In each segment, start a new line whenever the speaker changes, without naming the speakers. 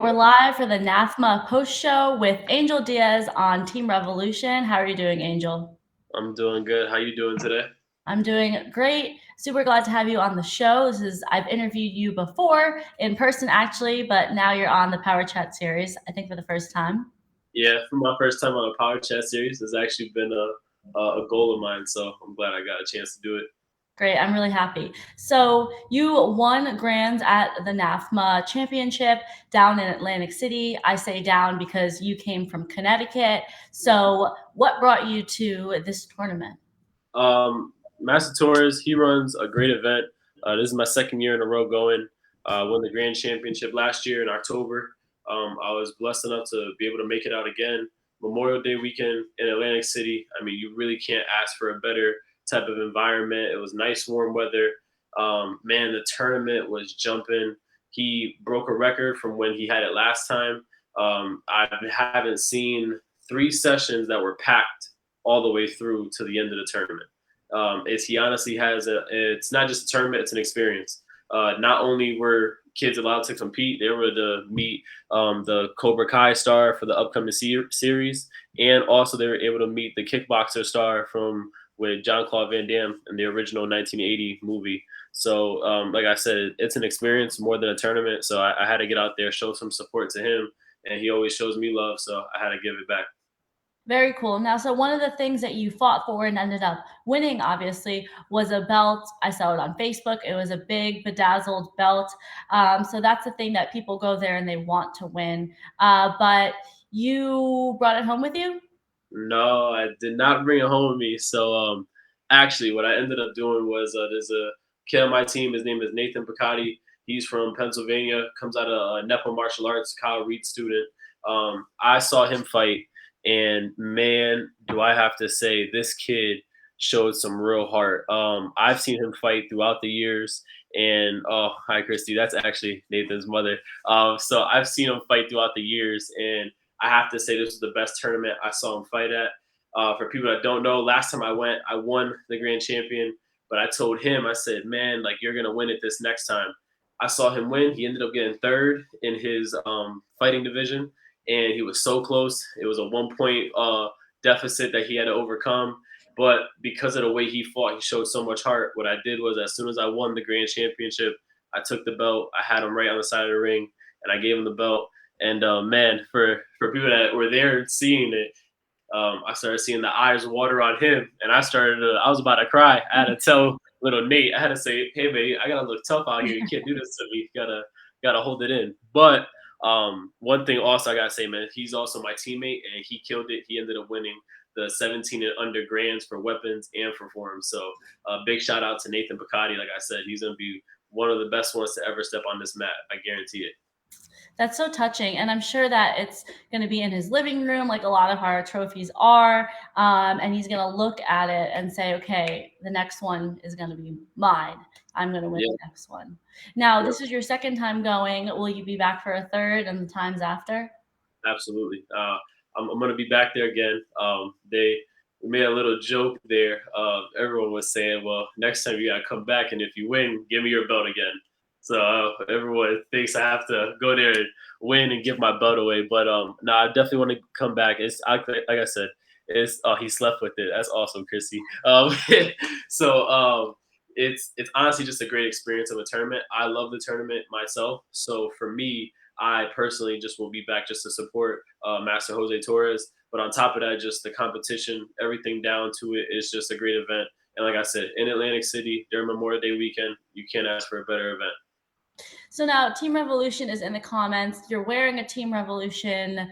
We're live for the NAFMA post show with Angel Diaz on Team Revolution. How are you doing, Angel?
I'm doing good. How you doing today?
I'm doing great. Super glad to have you on the show. I've interviewed you before in person actually, but now you're on the Power Chat series, I think for the first time.
Yeah, for my first time on a Power Chat series, it's actually been a goal of mine. So I'm glad I got a chance to do it.
Great, I'm really happy. So you won grands at the NAFMA championship down in Atlantic City. I say down because you came from Connecticut. So what brought you to this tournament?
Master Torres, he runs a great event. This is my second year in a row going. Won the Grand Championship last year in October. I was blessed enough to be able to make it out again. Memorial Day weekend in Atlantic City. I mean, you really can't ask for a better type of environment. It was nice, warm weather. Man, the tournament was jumping. He broke a record from when he had it last time. I haven't seen 3 sessions that were packed all the way through to the end of the tournament. He honestly has it's not just a tournament, it's an experience. Not only were kids allowed to compete, they were to meet the Cobra Kai star for the upcoming series, and also they were able to meet the kickboxer star from with Jean-Claude Van Damme in the original 1980 movie. So, like I said, it's an experience more than a tournament. So I had to get out there, show some support to him, and he always shows me love. So I had to give it back.
Very cool. Now, so one of the things that you fought for and ended up winning, obviously, was a belt. I saw it on Facebook. It was a big bedazzled belt. So that's the thing that people go there and they want to win. But you brought it home with you?
No, I did not bring it home with me. So, actually, what I ended up doing was there's a kid on my team. His name is Nathan Picotti. He's from Pennsylvania. Comes out of Nepo Martial Arts, Kyle Reed student. I saw him fight, and man, do I have to say, this kid showed some real heart. I've seen him fight throughout the years, and oh, hi Christy, that's actually Nathan's mother. So I've seen him fight throughout the years, and I have to say this was the best tournament I saw him fight at. For people that don't know, last time I went, I won the grand champion. But I told him, I said, man, like you're gonna win it this next time. I saw him win. He ended up getting third in his fighting division, and he was so close. It was a 1 point deficit that he had to overcome. But because of the way he fought, he showed so much heart. What I did was, as soon as I won the grand championship, I took the belt. I had him right on the side of the ring, and I gave him the belt. And man, for people that were there seeing it, I started seeing the eyes water on him, and I was about to cry. I had to tell little Nate, I had to say, "Hey, baby, I gotta look tough out here. You can't do this to me. You gotta hold it in." But one thing also I gotta say, man, he's also my teammate, and he killed it. He ended up winning the 17 and under grands for weapons and for forms. So big shout out to Nathan Picotti. Like I said, he's gonna be one of the best ones to ever step on this mat. I guarantee it.
That's so touching. And I'm sure that it's going to be in his living room, like a lot of our trophies are. And he's going to look at it and say, okay, the next one is going to be mine. I'm going to win
Yeah,
the next one. Now,
yeah.
this is your second time going. Will you be back for a third and the times after?
Absolutely. I'm going to be back there again. They made a little joke there. Everyone was saying, well, next time you got to come back, and if you win, give me your belt again. So everyone thinks I have to go there and win and give my belt away. But no, I definitely want to come back. Like I said, it's he slept with it. That's awesome, Chrissy. So it's honestly just a great experience of a tournament. I love the tournament myself. So for me, I personally just will be back just to support Master Jose Torres. But on top of that, just the competition, everything down to it is just a great event. And like I said, in Atlantic City during Memorial Day weekend, you can't ask for a better event.
So now Team Revolution is in the comments. You're wearing a Team Revolution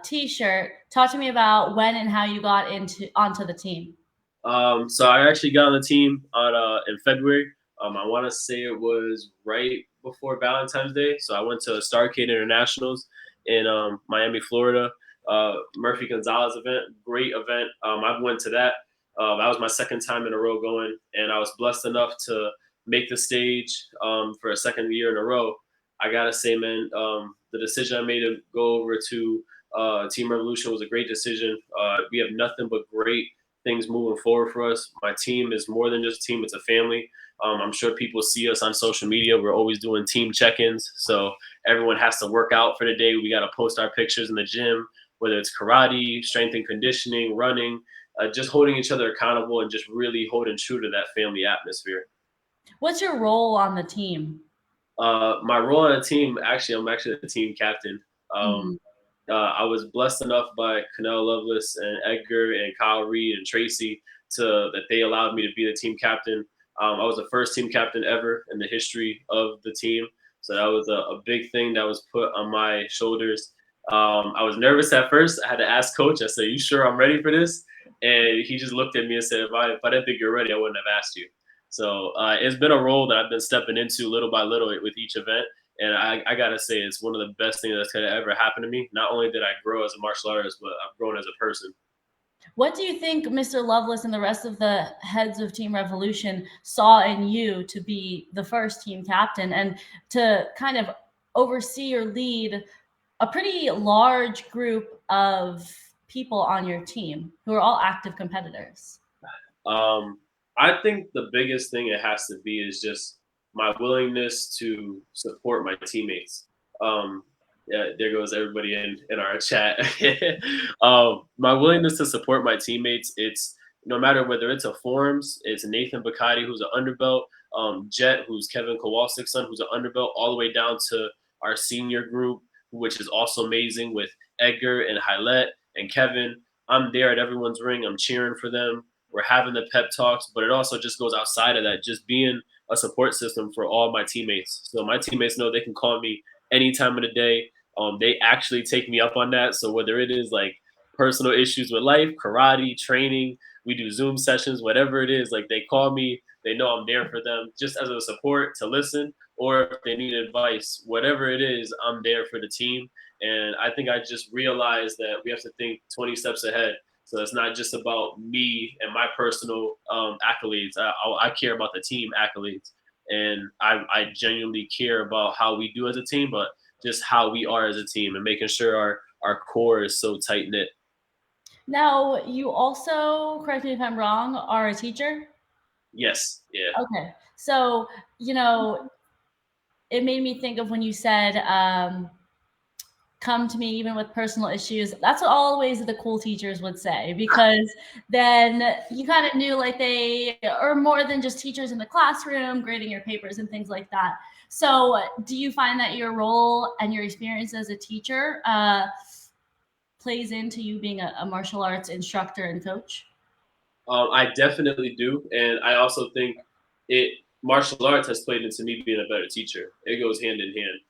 t-shirt. Talk to me about when and how you got onto the team.
So I actually got on the team in February. I want to say it was right before Valentine's Day. So I went to Starcade Internationals in Miami, Florida. Murphy Gonzalez event, great event. I went to that. That was my second time in a row going, and I was blessed enough to make the stage for a second year in a row. I gotta say, man, the decision I made to go over to Team Revolution was a great decision. We have nothing but great things moving forward for us. My team is more than just a team; it's a family. I'm sure people see us on social media. We're always doing team check-ins. So everyone has to work out for the day. We got to post our pictures in the gym, whether it's karate, strength and conditioning, running, just holding each other accountable and just really holding true to that family atmosphere.
What's your role on the team?
My role on the team, actually, I'm actually the team captain. Um,
Mhm.
I was blessed enough by Canelo Lovelace and Edgar and Kyle Reed and Tracy to that they allowed me to be the team captain. I was the first team captain ever in the history of the team, so that was a big thing that was put on my shoulders. I was nervous at first. I had to ask coach. I said, "You sure I'm ready for this?" And he just looked at me and said, "If I didn't think you're ready, I wouldn't have asked you." So it's been a role that I've been stepping into little by little with each event. And I gotta say, it's one of the best things that's gonna ever happen to me. Not only did I grow as a martial artist, but I've grown as a person.
What do you think Mr. Lovelace and the rest of the heads of Team Revolution saw in you to be the first team captain and to kind of oversee or lead a pretty large group of people on your team who are all active competitors?
Um, I think the biggest thing it has to be is just my willingness to support my teammates. Yeah, there goes everybody in our chat. My willingness to support my teammates. It's no matter whether it's a forms, it's Nathan Bakati who's an underbelt, Jet who's Kevin Kowalsk's son who's an underbelt, all the way down to our senior group, which is also amazing with Edgar and Hylette and Kevin. I'm there at everyone's ring. I'm cheering for them. We're having the pep talks, but it also just goes outside of that, just being a support system for all my teammates. So my teammates know they can call me any time of the day. They actually take me up on that. So whether it is like personal issues with life, karate, training, we do Zoom sessions, whatever it is, like they call me, they know I'm there for them just as a support to listen, or if they need advice, whatever it is, I'm there for the team. And I think I just realized that we have to think 20 steps ahead. So it's not just about me and my personal accolades. I care about the team accolades, and I genuinely care about how we do as a team, but just how we are as a team and making sure our core is so tight knit.
Now, you also, correct me if I'm wrong, are a teacher?
Yes, yeah.
Okay. So, you know, it made me think of when you said, come to me even with personal issues. That's what always the cool teachers would say, because then you kind of knew like they are more than just teachers in the classroom grading your papers and things like that. So do you find that your role and your experience as a teacher plays into you being a martial arts instructor and coach?
I definitely do, and I also think it martial arts has played into me being a better teacher. It goes hand in hand.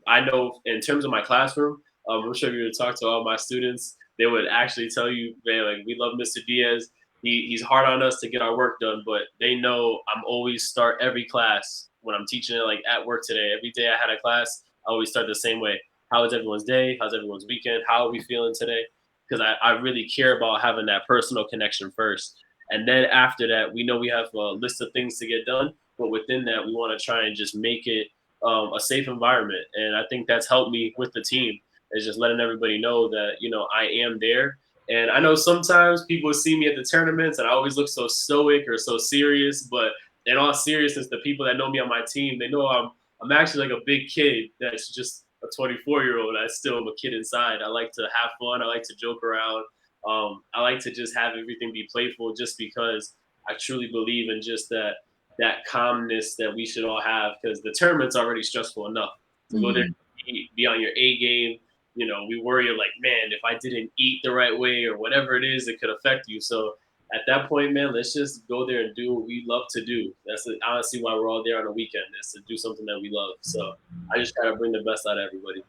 I know in terms of my classroom, I'm sure if you were to talk to all my students, they would actually tell you, man, like we love Mr. Diaz. He's hard on us to get our work done, but they know I'm always start every class when I'm teaching it, like at work today. Every day I had a class, I always start the same way. How was everyone's day? How's everyone's weekend? How are we feeling today? Because I really care about having that personal connection first. And then after that, we know we have a list of things to get done, but within that, we want to try and just make it a safe environment. And I think that's helped me with the team is just letting everybody know that I am there. And I know sometimes people see me at the tournaments, and I always look so stoic or so serious. But in all seriousness, the people that know me on my team, they know I'm actually like a big kid that's just a 24-year-old. I still am a kid inside. I like to have fun. I like to joke around. I like to just have everything be playful, just because I truly believe in just that calmness that we should all have. Because the tournament's already stressful enough. To go there,
Mhm.
be on your A game. We worry like, man, if I didn't eat the right way or whatever it is, it could affect you. So at that point, man, let's just go there and do what we love to do. That's honestly why we're all there on the weekend, is to do something that we love. So I just try to bring the best out of everybody.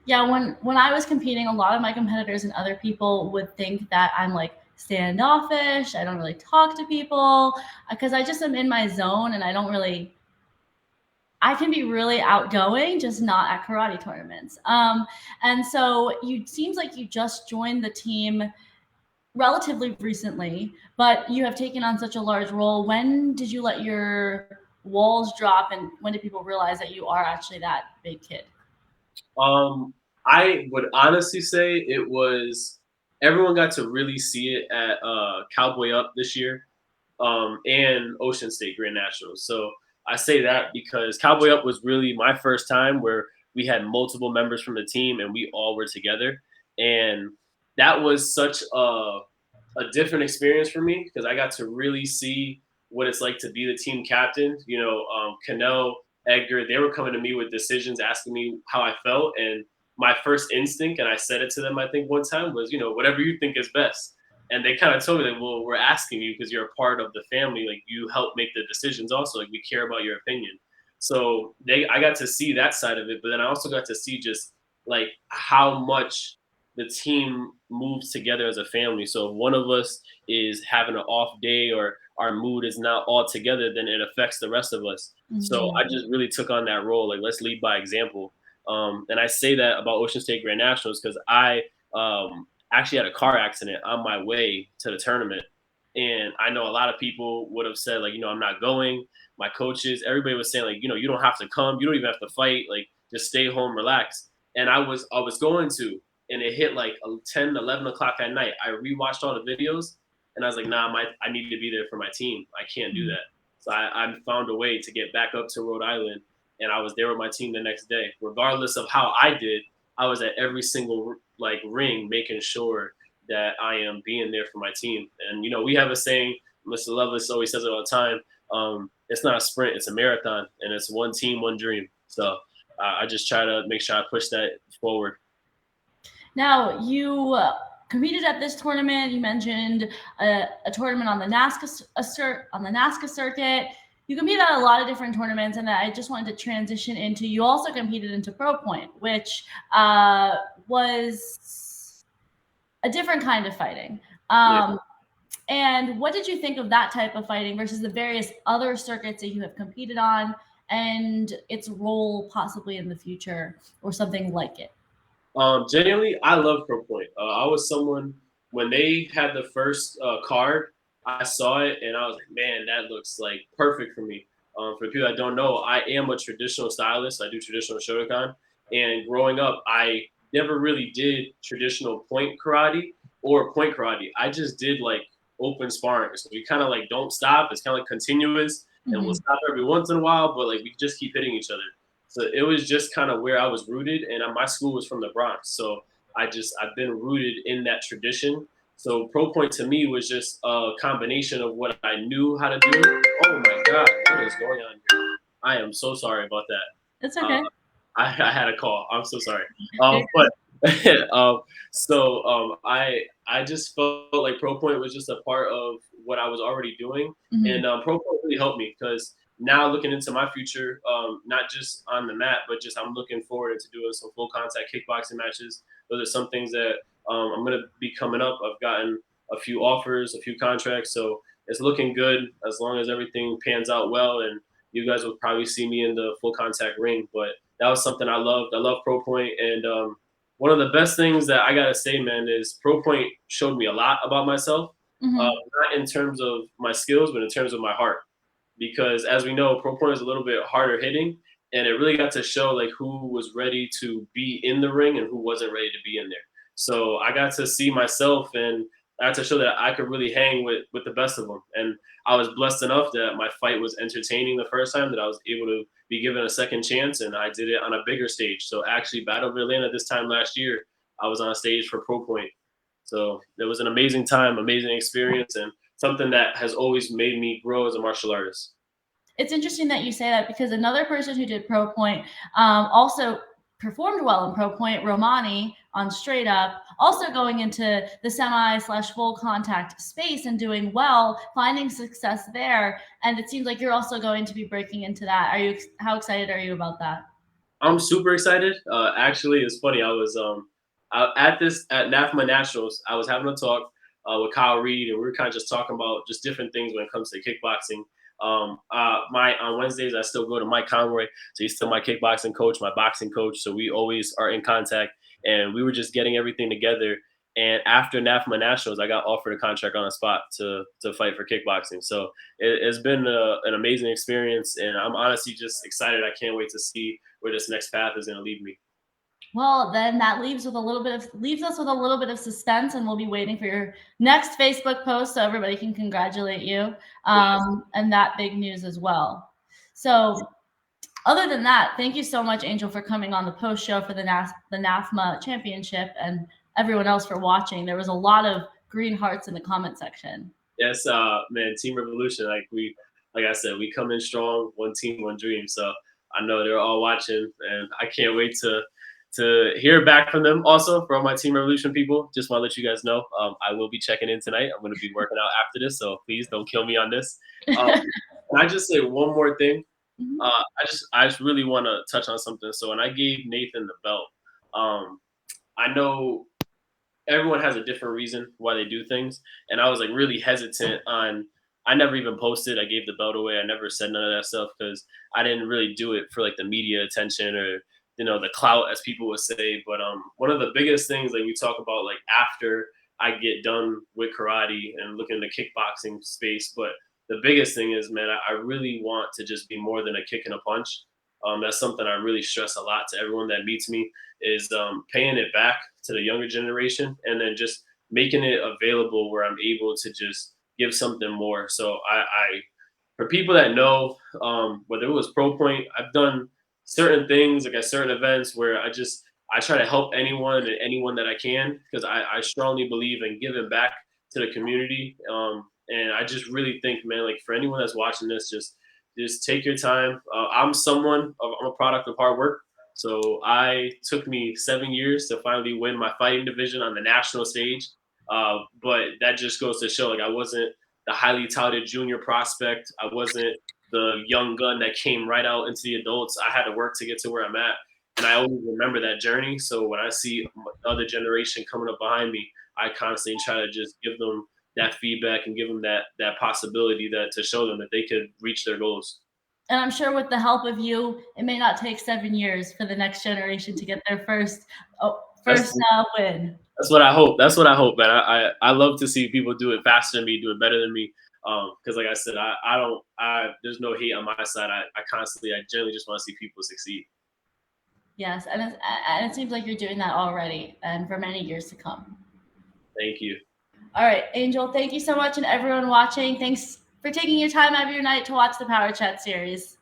Yeah, when I was competing, a lot of my competitors and other people would think that I'm like standoffish. I don't really talk to people because I just am in my zone and I don't really. I can be really outgoing, just not at karate tournaments. And so you seems like you just joined the team relatively recently, but you have taken on such a large role. When did you let your walls drop, and when did people realize that you are actually that big kid?
Um, I would honestly say it was everyone got to really see it at Cowboy Up this year, and Ocean State Grand Nationals. So I say that because Cowboy Up was really my first time where we had multiple members from the team, and we all were together. And that was such a different experience for me because I got to really see what it's like to be the team captain. Cano, Edgar, they were coming to me with decisions, asking me how I felt, and my first instinct, and I said it to them, I think one time, was, whatever you think is best. And they kind of told me that, well, we're asking you because you're a part of the family. Like, you help make the decisions also. Like, we care about your opinion. So I got to see that side of it, but then I also got to see just like how much the team moves together as a family. So if one of us is having an off day or our mood is not all together, then it affects the rest of us. So
Mhm.
I just really took on that role. Like, let's lead by example. And I say that about Ocean State Grand Nationals because I actually had a car accident on my way to the tournament. And I know a lot of people would have said, like, I'm not going. My coaches, everybody was saying, like, you don't have to come. You don't even have to fight. Like, just stay home, relax. And I was going to, and it hit like 10, 11 o'clock at night. I rewatched all the videos, and I was like, nah, I need to be there for my team. I can't do
Mhm.
that. So I found a way to get back up to Rhode Island, and I was there with my team the next day. Regardless of how I did, I was at every single like ring, making sure that I am being there for my team. And we have a saying, Mr. Lovelace always says it all the time. It's not a sprint; it's a marathon, and it's one team, one dream. So I just try to make sure I push that forward.
Now, you competed at this tournament. You mentioned a tournament on the NASCA circuit. You competed at a lot of different tournaments, and I just wanted to transition into. You also competed into Pro Point, which was a different kind of fighting.
Yeah.
And what did you think of that type of fighting versus the various other circuits that you have competed on, and its role possibly in the future or something like it?
Genuinely, I love Pro Point. I was someone when they had the first card, I saw it and I was like, man, that looks like perfect for me. For people that don't know, I am a traditional stylist. I do traditional Shotokan, and growing up, I never really did traditional point karate or point karate. I just did like open sparring. So we kind of like don't stop. It's kind of like continuous, and we'll
Mhm.
stop every once in a while, but like we just keep hitting each other. So it was just kind of where I was rooted, and my school was from the Bronx, so I've been rooted in that tradition. So Pro Point to me was just a combination of what I knew how to do. Oh my God, what is going on here? I am so sorry about
It's
that.
okay.
I had a call. I'm so sorry.
You're
But I just felt like Pro Point was just a part of what I was already doing,
Mhm.
and Pro Point really helped me because now looking into my future, not just on the mat, but just I'm looking forward to doing some full contact kickboxing matches. Those are some things that I'm going to be coming up. I've gotten a few offers, a few contracts, so it's looking good as long as everything pans out well. And you guys will probably see me in the full contact ring. But that was something I loved. I love Pro Point, and one of the best things that I gotta say, man, is Pro Point showed me a lot about myself.
Mhm.
Not in terms of my skills, but in terms of my heart because as we know, Pro Point is a little bit harder hitting, and it really got to show like who was ready to be in the ring and who wasn't ready to be in there. So I got to see myself, and I got to show that I could really hang with the best of them. And I was blessed enough that my fight was entertaining the first time, that I was able to be given a second chance, and I did it on a bigger stage. So actually, Battle of Atlanta this time last year, I was on stage for Pro Point. So it was an amazing time, amazing experience, and something that has always made me grow as a martial artist.
It's interesting that you say that because another person who did Pro Point also performed well in Pro Point, Romani on Straight Up, also going into the semi slash full contact space and doing well, finding success there. And it seems like you're also going to be breaking into that. How excited are you about that?
I'm super excited. Actually, it's funny. At NAFMA Nationals. I was having a talk with Kyle Reed, and we were kind of just talking about just different things when it comes to kickboxing. My on Wednesdays, I still go to Mike Conroy, so he's still my kickboxing coach, my boxing coach. So we always are in contact, and we were just getting everything together. And after NAFMA Nationals, I got offered a contract on the spot to fight for kickboxing. So it's been an amazing experience, and I'm honestly just excited. I can't wait to see where this next path is going to lead me.
Well, then that leaves us with a little bit of suspense, and we'll be waiting for your next Facebook post so everybody can congratulate you
Yes.
and that big news as well. So Other than that, thank you so much, Angel, for coming on the post show for the NAFMA championship, and everyone else for watching. There was a lot of green hearts in the comment section.
Yes, man, Team Revolution. Like I said, we come in strong, one team, one dream. So I know they're all watching, and I can't wait to hear back from them. Also, for all my Team Revolution people, just want to let you guys know, I will be checking in tonight. I'm going to be working out after this, so please don't kill me on this. Can I just say one more thing?
Mhm.
I just really want to touch on something. So when I gave Nathan the belt, I know everyone has a different reason why they do things, and I was like really hesitant on. I never even posted. I gave the belt away. I never said none of that stuff because I didn't really do it for like the media attention or the clout, as people would say. But one of the biggest things like we talk about like after I get done with karate and look in the kickboxing space, but the biggest thing is, man, I really want to just be more than a kick and a punch. That's something I really stress a lot to everyone that meets me is paying it back to the younger generation and then just making it available where I'm able to just give something more. So for people that know, whether it was Pro Point, I've done certain things like at certain events where I try to help anyone and anyone that I can because I strongly believe in giving back to the community. And I just really think, man, like for anyone that's watching this, just take your time. I'm a product of hard work. So I took me 7 years to finally win my fighting division on the national stage. But that just goes to show, like I wasn't the highly touted junior prospect. I wasn't the young gun that came right out into the adults. I had to work to get to where I'm at, and I always remember that journey. So when I see the other generation coming up behind me, I constantly try to just give them that feedback and give them that possibility that to show them that they could reach their goals.
And I'm sure with the help of you, it may not take 7 years for the next generation to get their first
That's
win.
That's what I hope. That's what I hope, man. I love to see people do it faster than me, do it better than me. Because like I said, I don't. There's no hate on my side. I generally just want to see people succeed.
Yes, and it seems like you're doing that already, and for many years to come.
Thank you.
All right, Angel, thank you so much, and everyone watching, thanks for taking your time out of your night to watch the Power Chat series.